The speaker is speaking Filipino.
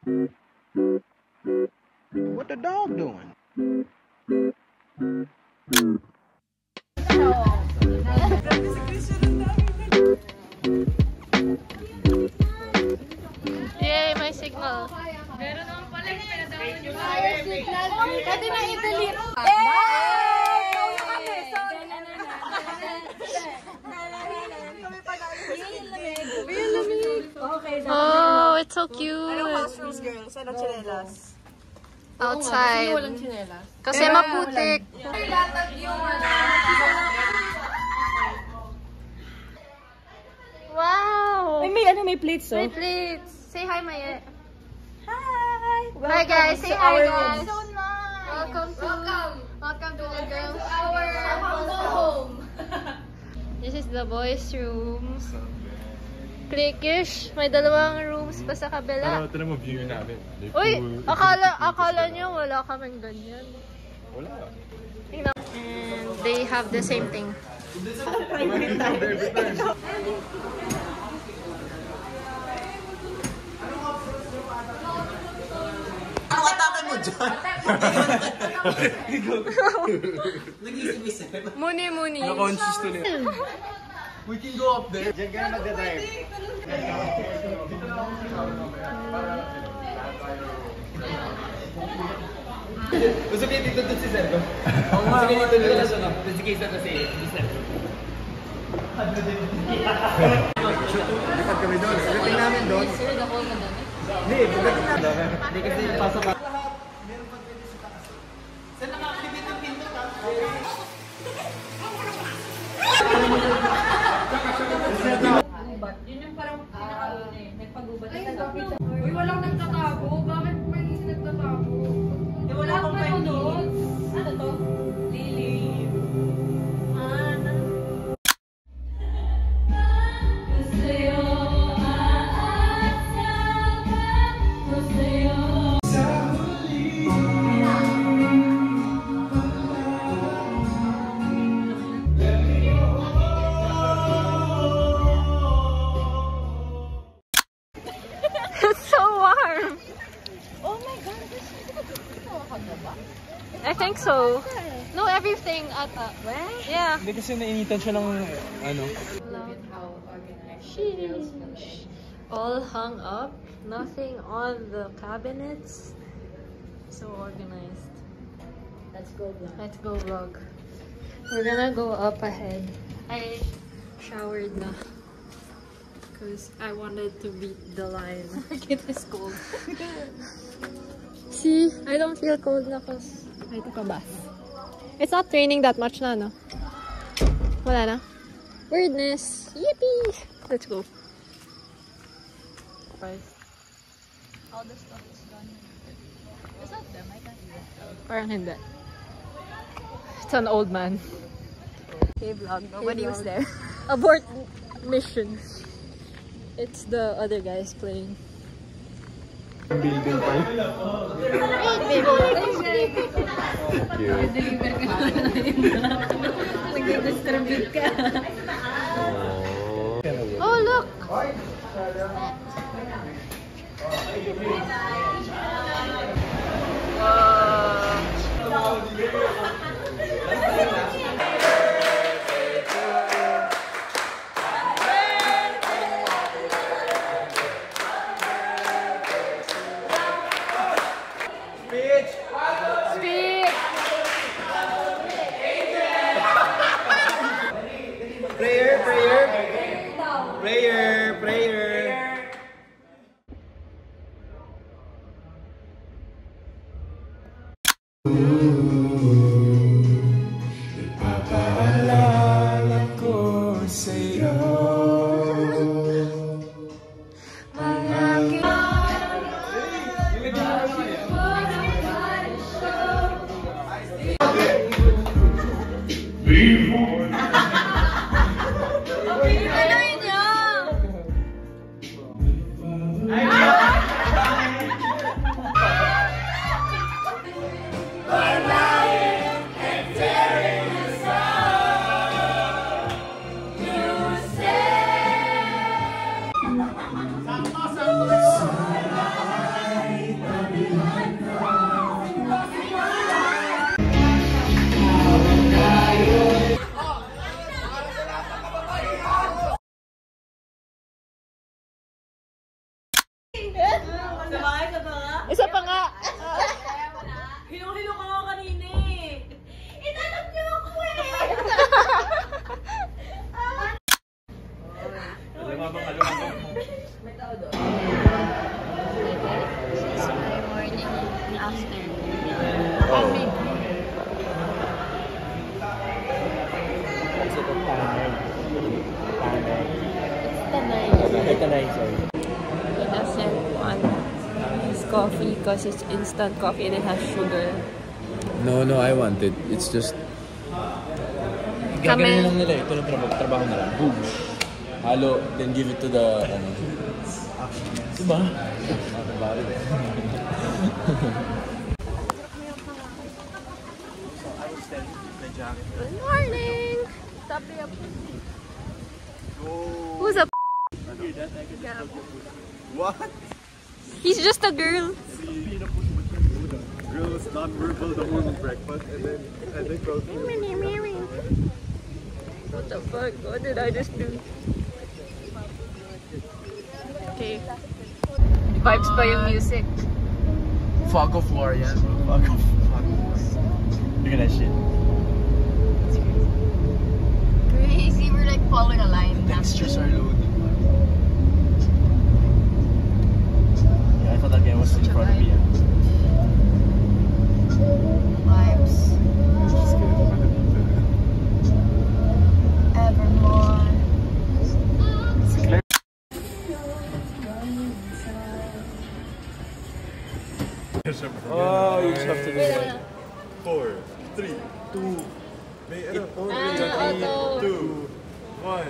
What the dog doing? Yay, may signal. Meron naman pala yung pinadawan yung Pwede na i-delete. Oh, it's so cute. House rules, girls. Anong chinelas? Outside. walang tsinelas. Kasi maputik. Wow! Ay, may plates, oh. May plates. Say hi, Maya. Hi! Hi, guys. Say hi, guys. room. Welcome to the girls' Our home. This is the boys' rooms. Cliquish. May dalawang rooms pa sa kabila. Ito naman view namin. Uy, akala nyo wala kaming ganyan. Wala. And they have the same thing. Ano atake mo dyan? Nag-isip-isip. Muni. Na-conscious to niya. We can go up there. Diyan ka na magdadrive. Gusto kayo dito si Sergo? Oo nga. Gusto kayo dito siya, no? Gusto kayo dito si Sergo. Dapat kami doon. Pagdating namin doon. Hindi, pagdating namin. Hindi kasi pasok ka. Gubat. Yun yung parang pinakauna eh. Nagpagubat. Uy, walang nagtatago. Bakit may nagtatago? Wala akong doon. Ano to? Lily. It's so warm. Oh my God! I think so. No, everything at where? Yeah. Hindi kasi nainitan siya ng ano. Sheesh. All hung up. Nothing on the cabinets. So organized. Let's go, vlog. Let's go vlog. We're gonna go up ahead. I showered na. Because I wanted to beat the line. It is cold. See, I don't feel cold na because I took a bath. It's not raining that much na, no? Wala na. Weirdness. Yippee! Let's go. All the stuff is gone. Is that them? I can't even tell. Parang hindi. It's an old man. Okay, vlog. Nobody was there. Abort mission. It's the other guys playing. Building pa yun. Deliver ka na nag-distribute ka. Oh, look! Prayer. Ipapaalala ko sa'yo. Bye-bye! Isa pa nga. Hilong-hilo ka nga kanina eh. Itanap niyo ako eh. This is my morning after. It's the night. He doesn't want his coffee because it's instant coffee and it has sugar. No, I want it. It's just... Kami. Gagawin lang nila. Ito na trabaho nila. Boom. Halo, then give it to the... Diba? Good morning! Who's a What? He's just a girl. Girls non-verbal the morning breakfast and then protein. What the fuck? What did I just do? Okay. Vibes pa yung music. Fog of War yan. Fuck off. Look at that shit. Crazy. We're like following a line. Textures are loaded. Yeah, I thought that guy was in front of me. Vibes. Evermore. Oh, you just have to do it. 4, 3, 2, may ano? 3, 2, 1.